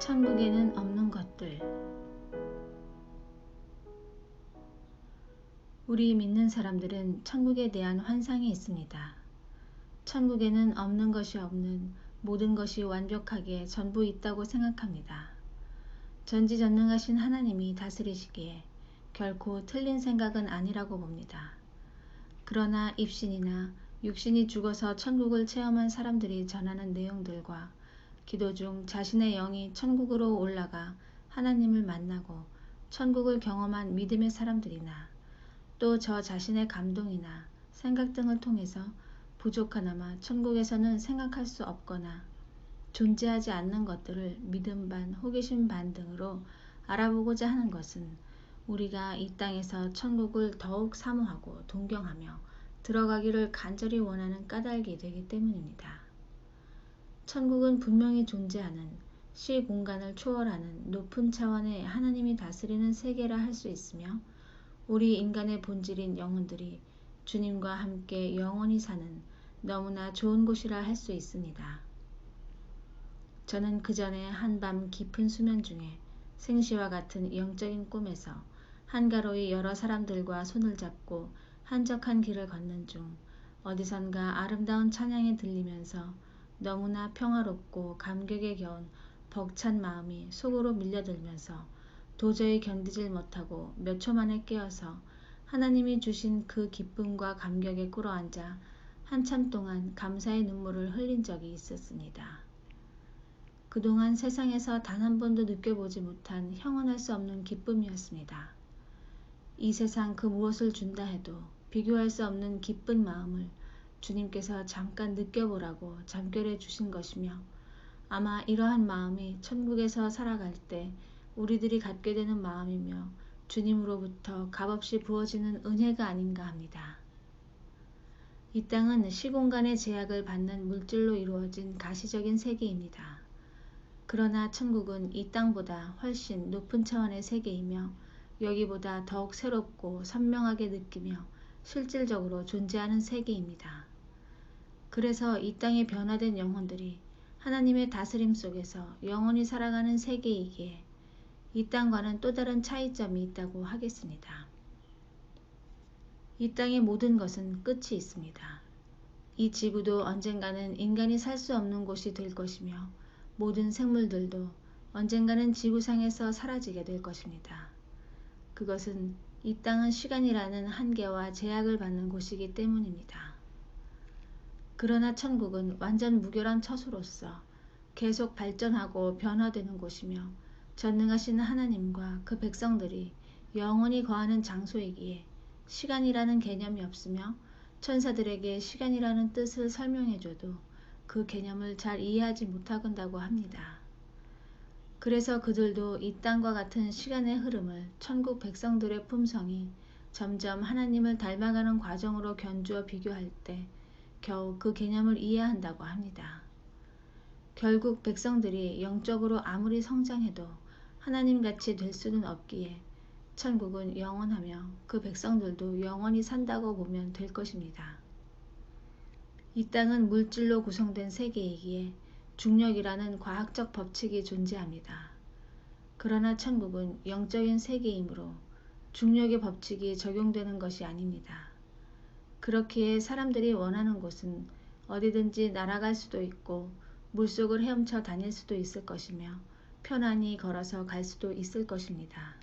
천국에는 없는 것들. 우리 믿는 사람들은 천국에 대한 환상이 있습니다. 천국에는 없는 것이 없는 모든 것이 완벽하게 전부 있다고 생각합니다. 전지전능하신 하나님이 다스리시기에 결코 틀린 생각은 아니라고 봅니다. 그러나 입신이나 육신이 죽어서 천국을 체험한 사람들이 전하는 내용들과 기도 중 자신의 영이 천국으로 올라가 하나님을 만나고 천국을 경험한 믿음의 사람들이나 또 저 자신의 감동이나 생각 등을 통해서 부족하나마 천국에서는 생각할 수 없거나 존재하지 않는 것들을 믿음 반 호기심 반 등으로 알아보고자 하는 것은 우리가 이 땅에서 천국을 더욱 사모하고 동경하며 들어가기를 간절히 원하는 까닭이 되기 때문입니다. 천국은 분명히 존재하는 시공간을 초월하는 높은 차원의 하나님이 다스리는 세계라 할 수 있으며 우리 인간의 본질인 영혼들이 주님과 함께 영원히 사는 너무나 좋은 곳이라 할 수 있습니다. 저는 그전에 한밤 깊은 수면 중에 생시와 같은 영적인 꿈에서 한가로이 여러 사람들과 손을 잡고 한적한 길을 걷는 중 어디선가 아름다운 찬양이 들리면서 너무나 평화롭고 감격에 겨운 벅찬 마음이 속으로 밀려들면서 도저히 견디질 못하고 몇 초 만에 깨어서 하나님이 주신 그 기쁨과 감격에 꿇어앉아 한참 동안 감사의 눈물을 흘린 적이 있었습니다. 그동안 세상에서 단 한 번도 느껴보지 못한 형언할 수 없는 기쁨이었습니다. 이 세상 그 무엇을 준다 해도 비교할 수 없는 기쁜 마음을 주님께서 잠깐 느껴보라고 잠결해 주신 것이며 아마 이러한 마음이 천국에서 살아갈 때 우리들이 갖게 되는 마음이며 주님으로부터 값없이 부어지는 은혜가 아닌가 합니다. 이 땅은 시공간의 제약을 받는 물질로 이루어진 가시적인 세계입니다. 그러나 천국은 이 땅보다 훨씬 높은 차원의 세계이며 여기보다 더욱 새롭고 선명하게 느끼며 실질적으로 존재하는 세계입니다. 그래서 이 땅의 변화된 영혼들이 하나님의 다스림 속에서 영원히 살아가는 세계이기에 이 땅과는 또 다른 차이점이 있다고 하겠습니다. 이 땅의 모든 것은 끝이 있습니다. 이 지구도 언젠가는 인간이 살 수 없는 곳이 될 것이며 모든 생물들도 언젠가는 지구상에서 사라지게 될 것입니다. 그것은 이 땅은 시간이라는 한계와 제약을 받는 곳이기 때문입니다. 그러나 천국은 완전 무결한 처소로서 계속 발전하고 변화되는 곳이며 전능하신 하나님과 그 백성들이 영원히 거하는 장소이기에 시간이라는 개념이 없으며 천사들에게 시간이라는 뜻을 설명해줘도 그 개념을 잘 이해하지 못한다고 합니다. 그래서 그들도 이 땅과 같은 시간의 흐름을 천국 백성들의 품성이 점점 하나님을 닮아가는 과정으로 견주어 비교할 때 겨우 그 개념을 이해한다고 합니다. 결국 백성들이 영적으로 아무리 성장해도 하나님같이 될 수는 없기에 천국은 영원하며 그 백성들도 영원히 산다고 보면 될 것입니다. 이 땅은 물질로 구성된 세계이기에 중력이라는 과학적 법칙이 존재합니다. 그러나 천국은 영적인 세계이므로 중력의 법칙이 적용되는 것이 아닙니다. 그렇기에 사람들이 원하는 곳은 어디든지 날아갈 수도 있고 물속을 헤엄쳐 다닐 수도 있을 것이며 편안히 걸어서 갈 수도 있을 것입니다.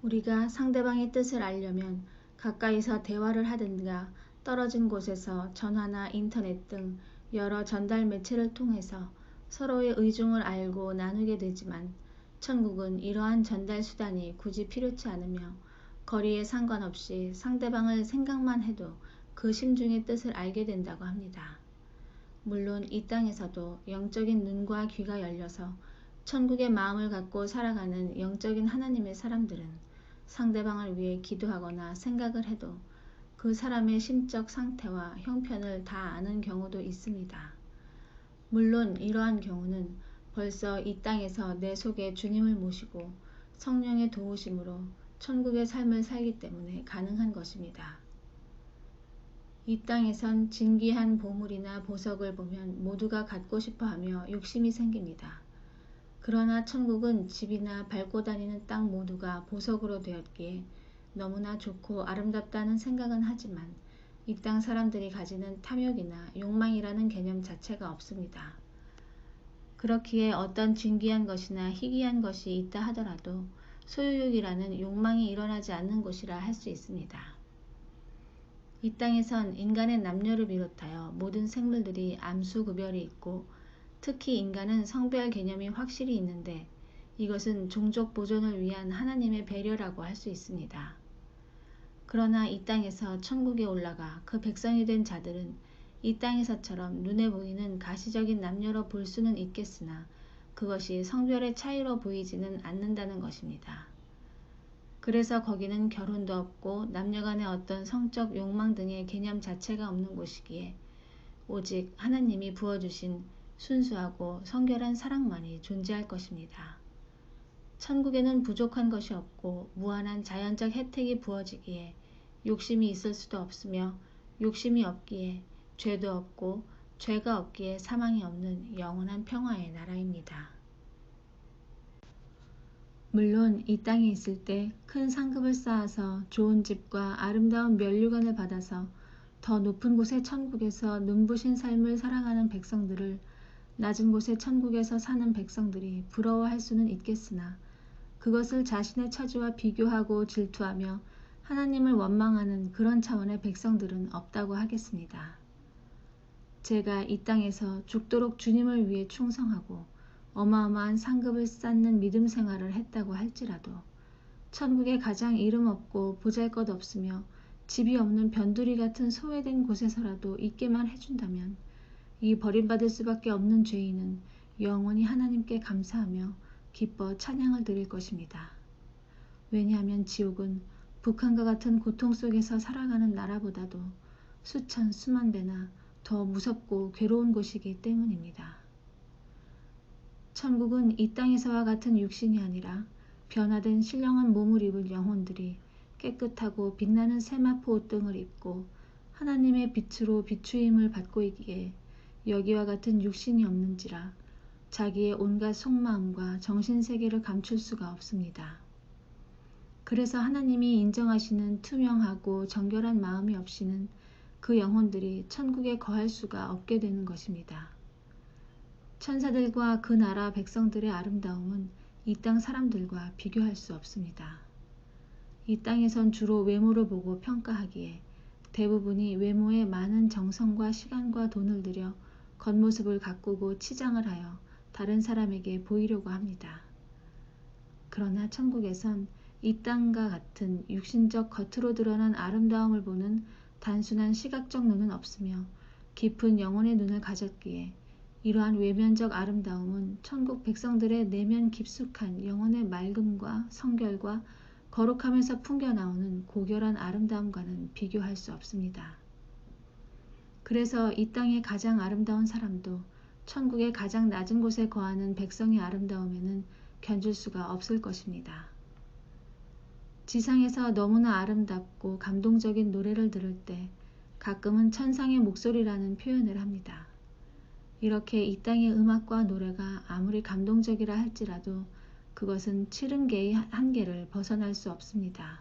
우리가 상대방의 뜻을 알려면 가까이서 대화를 하든가 떨어진 곳에서 전화나 인터넷 등 여러 전달 매체를 통해서 서로의 의중을 알고 나누게 되지만 천국은 이러한 전달 수단이 굳이 필요치 않으며 거리에 상관없이 상대방을 생각만 해도 그 심중의 뜻을 알게 된다고 합니다. 물론 이 땅에서도 영적인 눈과 귀가 열려서 천국의 마음을 갖고 살아가는 영적인 하나님의 사람들은 상대방을 위해 기도하거나 생각을 해도 그 사람의 심적 상태와 형편을 다 아는 경우도 있습니다. 물론 이러한 경우는 벌써 이 땅에서 내 속에 주님을 모시고 성령의 도우심으로 천국의 삶을 살기 때문에 가능한 것입니다. 이 땅에선 진귀한 보물이나 보석을 보면 모두가 갖고 싶어 하며 욕심이 생깁니다. 그러나 천국은 집이나 밟고 다니는 땅 모두가 보석으로 되었기에 너무나 좋고 아름답다는 생각은 하지만 이 땅 사람들이 가지는 탐욕이나 욕망이라는 개념 자체가 없습니다. 그렇기에 어떤 진귀한 것이나 희귀한 것이 있다 하더라도 소유욕이라는 욕망이 일어나지 않는 곳이라 할 수 있습니다. 이 땅에선 인간의 남녀를 비롯하여 모든 생물들이 암수구별이 있고 특히 인간은 성별 개념이 확실히 있는데 이것은 종족 보존을 위한 하나님의 배려라고 할 수 있습니다. 그러나 이 땅에서 천국에 올라가 그 백성이 된 자들은 이 땅에서처럼 눈에 보이는 가시적인 남녀로 볼 수는 있겠으나 그것이 성별의 차이로 보이지는 않는다는 것입니다. 그래서 거기는 결혼도 없고 남녀 간의 어떤 성적 욕망 등의 개념 자체가 없는 곳이기에 오직 하나님이 부어주신 순수하고 성결한 사랑만이 존재할 것입니다. 천국에는 부족한 것이 없고 무한한 자연적 혜택이 부어지기에 욕심이 있을 수도 없으며 욕심이 없기에 죄도 없고 죄가 없기에 사망이 없는 영원한 평화의 나라입니다. 물론 이 땅에 있을 때 큰 상급을 쌓아서 좋은 집과 아름다운 면류관을 받아서 더 높은 곳의 천국에서 눈부신 삶을 살아가는 백성들을 낮은 곳의 천국에서 사는 백성들이 부러워할 수는 있겠으나 그것을 자신의 처지와 비교하고 질투하며 하나님을 원망하는 그런 차원의 백성들은 없다고 하겠습니다. 제가 이 땅에서 죽도록 주님을 위해 충성하고 어마어마한 상급을 쌓는 믿음 생활을 했다고 할지라도 천국에 가장 이름 없고 보잘것 없으며 집이 없는 변두리 같은 소외된 곳에서라도 있게만 해준다면 이 버림받을 수밖에 없는 죄인은 영원히 하나님께 감사하며 기뻐 찬양을 드릴 것입니다. 왜냐하면 지옥은 북한과 같은 고통 속에서 살아가는 나라보다도 수천 수만 배나 더 무섭고 괴로운 곳이기 때문입니다. 천국은 이 땅에서와 같은 육신이 아니라 변화된 신령한 몸을 입은 영혼들이 깨끗하고 빛나는 세마포 옷등을 입고 하나님의 빛으로 비추임을 받고 있기에 여기와 같은 육신이 없는지라 자기의 온갖 속마음과 정신세계를 감출 수가 없습니다. 그래서 하나님이 인정하시는 투명하고 정결한 마음이 없이는 그 영혼들이 천국에 거할 수가 없게 되는 것입니다. 천사들과 그 나라 백성들의 아름다움은 이 땅 사람들과 비교할 수 없습니다. 이 땅에선 주로 외모를 보고 평가하기에 대부분이 외모에 많은 정성과 시간과 돈을 들여 겉모습을 가꾸고 치장을 하여 다른 사람에게 보이려고 합니다. 그러나 천국에선 이 땅과 같은 육신적 겉으로 드러난 아름다움을 보는 단순한 시각적 눈은 없으며 깊은 영혼의 눈을 가졌기에 이러한 외면적 아름다움은 천국 백성들의 내면 깊숙한 영혼의 맑음과 성결과 거룩함에서 풍겨나오는 고결한 아름다움과는 비교할 수 없습니다. 그래서 이 땅의 가장 아름다운 사람도 천국의 가장 낮은 곳에 거하는 백성의 아름다움에는 견줄 수가 없을 것입니다. 지상에서 너무나 아름답고 감동적인 노래를 들을 때 가끔은 천상의 목소리라는 표현을 합니다. 이렇게 이 땅의 음악과 노래가 아무리 감동적이라 할지라도 그것은 칠음계의 한계를 벗어날 수 없습니다.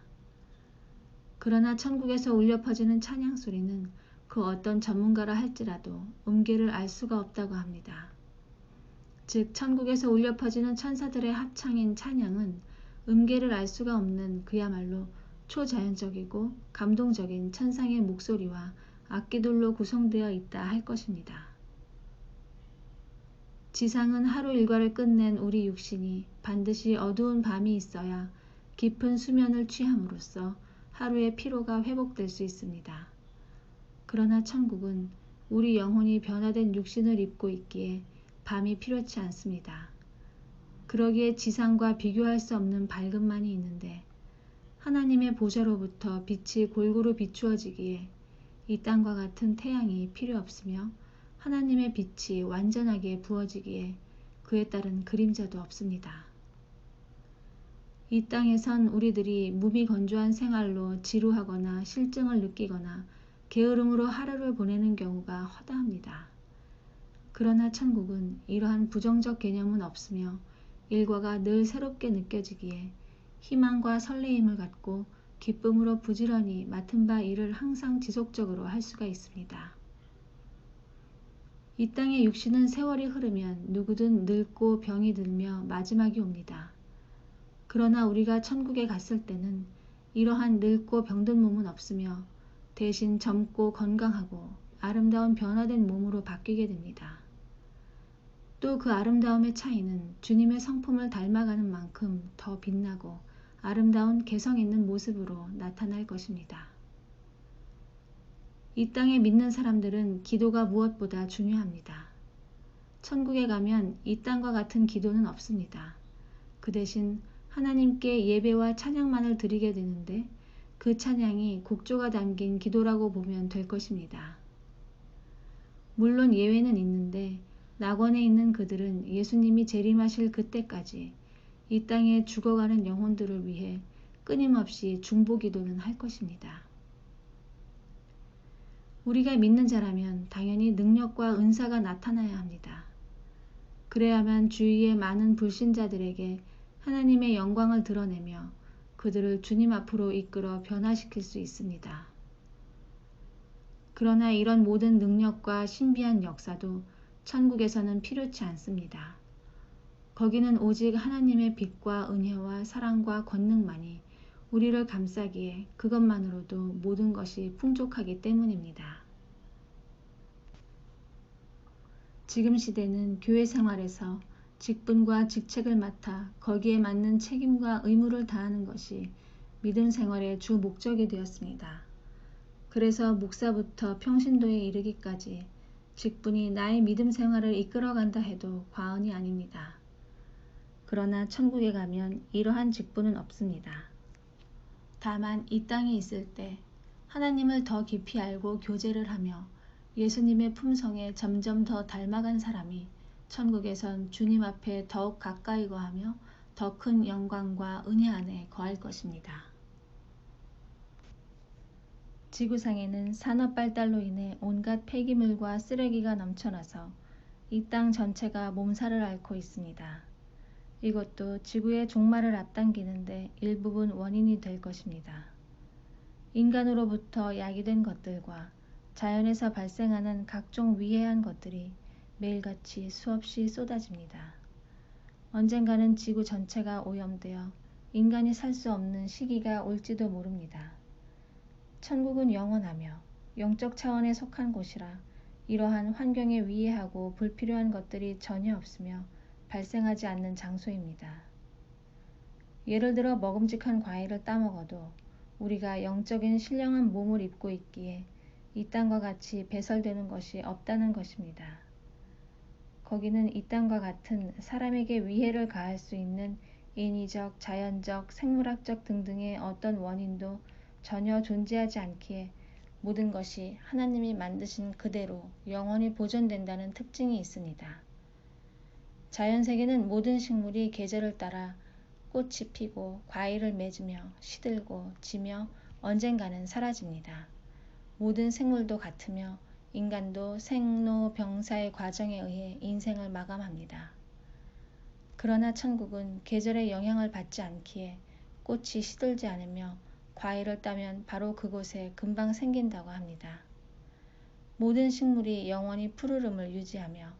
그러나 천국에서 울려 퍼지는 찬양 소리는 그 어떤 전문가라 할지라도 음계를 알 수가 없다고 합니다. 즉 천국에서 울려 퍼지는 천사들의 합창인 찬양은 음계를 알 수가 없는 그야말로 초자연적이고 감동적인 천상의 목소리와 악기들로 구성되어 있다 할 것입니다. 지상은 하루 일과를 끝낸 우리 육신이 반드시 어두운 밤이 있어야 깊은 수면을 취함으로써 하루의 피로가 회복될 수 있습니다. 그러나 천국은 우리 영혼이 변화된 육신을 입고 있기에 밤이 필요치 않습니다. 그러기에 지상과 비교할 수 없는 밝음만이 있는데 하나님의 보좌로부터 빛이 골고루 비추어지기에 이 땅과 같은 태양이 필요 없으며 하나님의 빛이 완전하게 부어지기에 그에 따른 그림자도 없습니다. 이 땅에선 우리들이 무미건조한 생활로 지루하거나 실증을 느끼거나 게으름으로 하루를 보내는 경우가 허다합니다. 그러나 천국은 이러한 부정적 개념은 없으며 일과가 늘 새롭게 느껴지기에 희망과 설레임을 갖고 기쁨으로 부지런히 맡은 바 일을 항상 지속적으로 할 수가 있습니다. 이 땅의 육신은 세월이 흐르면 누구든 늙고 병이 들며 마지막이 옵니다. 그러나 우리가 천국에 갔을 때는 이러한 늙고 병든 몸은 없으며 대신 젊고 건강하고 아름다운 변화된 몸으로 바뀌게 됩니다. 또 그 아름다움의 차이는 주님의 성품을 닮아가는 만큼 더 빛나고 아름다운 개성 있는 모습으로 나타날 것입니다. 이 땅에 믿는 사람들은 기도가 무엇보다 중요합니다. 천국에 가면 이 땅과 같은 기도는 없습니다. 그 대신 하나님께 예배와 찬양만을 드리게 되는데 그 찬양이 곡조가 담긴 기도라고 보면 될 것입니다. 물론 예외는 있는데 낙원에 있는 그들은 예수님이 재림하실 그때까지 이 땅에 죽어가는 영혼들을 위해 끊임없이 중보기도는 할 것입니다. 우리가 믿는 자라면 당연히 능력과 은사가 나타나야 합니다. 그래야만 주위의 많은 불신자들에게 하나님의 영광을 드러내며 그들을 주님 앞으로 이끌어 변화시킬 수 있습니다. 그러나 이런 모든 능력과 신비한 역사도 천국에서는 필요치 않습니다. 거기는 오직 하나님의 빛과 은혜와 사랑과 권능만이 우리를 감싸기에 그것만으로도 모든 것이 풍족하기 때문입니다. 지금 시대는 교회 생활에서 직분과 직책을 맡아 거기에 맞는 책임과 의무를 다하는 것이 믿음 생활의 주 목적이 되었습니다. 그래서 목사부터 평신도에 이르기까지 직분이 나의 믿음 생활을 이끌어간다 해도 과언이 아닙니다. 그러나 천국에 가면 이러한 직분은 없습니다. 다만 이 땅에 있을 때 하나님을 더 깊이 알고 교제를 하며 예수님의 품성에 점점 더 닮아간 사람이 천국에선 주님 앞에 더욱 가까이 거하며 더 큰 영광과 은혜 안에 거할 것입니다. 지구상에는 산업 발달로 인해 온갖 폐기물과 쓰레기가 넘쳐나서 이 땅 전체가 몸살을 앓고 있습니다. 이것도 지구의 종말을 앞당기는데 일부분 원인이 될 것입니다. 인간으로부터 야기된 것들과 자연에서 발생하는 각종 위해한 것들이 매일같이 수없이 쏟아집니다. 언젠가는 지구 전체가 오염되어 인간이 살 수 없는 시기가 올지도 모릅니다. 천국은 영원하며 영적 차원에 속한 곳이라 이러한 환경에 위해하고 불필요한 것들이 전혀 없으며 발생하지 않는 장소입니다. 예를 들어 먹음직한 과일을 따먹어도 우리가 영적인 신령한 몸을 입고 있기에 이 땅과 같이 배설되는 것이 없다는 것입니다. 거기는 이 땅과 같은 사람에게 위해를 가할 수 있는 인위적, 자연적, 생물학적 등등의 어떤 원인도 전혀 존재하지 않기에 모든 것이 하나님이 만드신 그대로 영원히 보존된다는 특징이 있습니다. 자연세계는 모든 식물이 계절을 따라 꽃이 피고 과일을 맺으며 시들고 지며 언젠가는 사라집니다. 모든 생물도 같으며 인간도 생로병사의 과정에 의해 인생을 마감합니다. 그러나 천국은 계절의 영향을 받지 않기에 꽃이 시들지 않으며 과일을 따면 바로 그곳에 금방 생긴다고 합니다. 모든 식물이 영원히 푸르름을 유지하며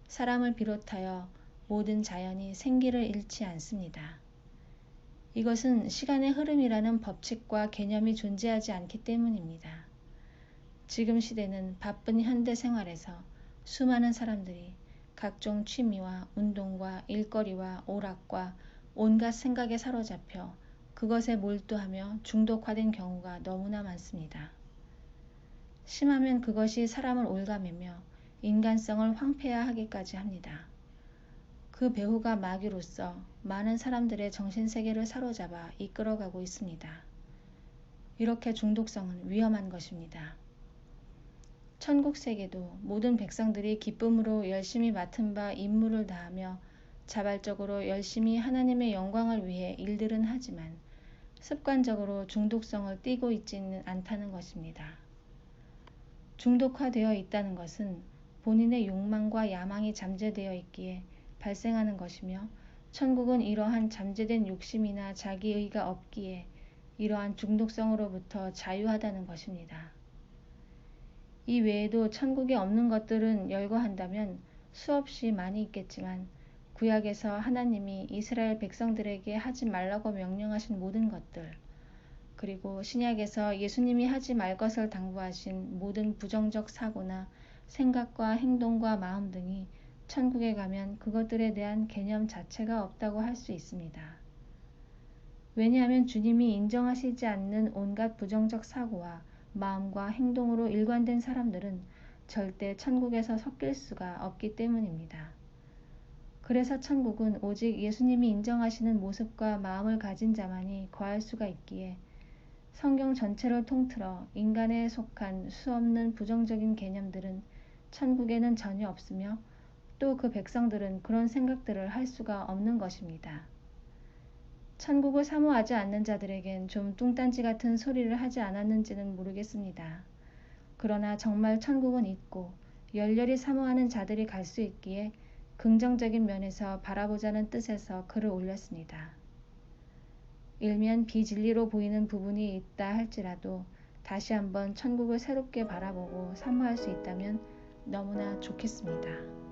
사람을 비롯하여 모든 자연이 생기를 잃지 않습니다. 이것은 시간의 흐름이라는 법칙과 개념이 존재하지 않기 때문입니다. 지금 시대는 바쁜 현대 생활에서 수많은 사람들이 각종 취미와 운동과 일거리와 오락과 온갖 생각에 사로잡혀 그것에 몰두하며 중독화된 경우가 너무나 많습니다. 심하면 그것이 사람을 올가매며 인간성을 황폐화하기까지 합니다. 그 배후가 마귀로서 많은 사람들의 정신세계를 사로잡아 이끌어가고 있습니다. 이렇게 중독성은 위험한 것입니다. 천국 세계도 모든 백성들이 기쁨으로 열심히 맡은 바 임무를 다하며 자발적으로 열심히 하나님의 영광을 위해 일들은 하지만 습관적으로 중독성을 띠고 있지는 않다는 것입니다. 중독화되어 있다는 것은 본인의 욕망과 야망이 잠재되어 있기에 발생하는 것이며 천국은 이러한 잠재된 욕심이나 자기의가 없기에 이러한 중독성으로부터 자유하다는 것입니다. 이 외에도 천국에 없는 것들은 열거한다면 수없이 많이 있겠지만 구약에서 하나님이 이스라엘 백성들에게 하지 말라고 명령하신 모든 것들, 그리고 신약에서 예수님이 하지 말 것을 당부하신 모든 부정적 사고나 생각과 행동과 마음 등이 천국에 가면 그것들에 대한 개념 자체가 없다고 할 수 있습니다. 왜냐하면 주님이 인정하시지 않는 온갖 부정적 사고와 마음과 행동으로 일관된 사람들은 절대 천국에서 섞일 수가 없기 때문입니다. 그래서 천국은 오직 예수님이 인정하시는 모습과 마음을 가진 자만이 거할 수가 있기에 성경 전체를 통틀어 인간에 속한 수없는 부정적인 개념들은 천국에는 전혀 없으며 또 그 백성들은 그런 생각들을 할 수가 없는 것입니다. 천국을 사모하지 않는 자들에겐 좀 뚱딴지 같은 소리를 하지 않았는지는 모르겠습니다. 그러나 정말 천국은 있고 열렬히 사모하는 자들이 갈 수 있기에 긍정적인 면에서 바라보자는 뜻에서 글을 올렸습니다. 일면 비진리로 보이는 부분이 있다 할지라도 다시 한번 천국을 새롭게 바라보고 사모할 수 있다면 너무나 좋겠습니다.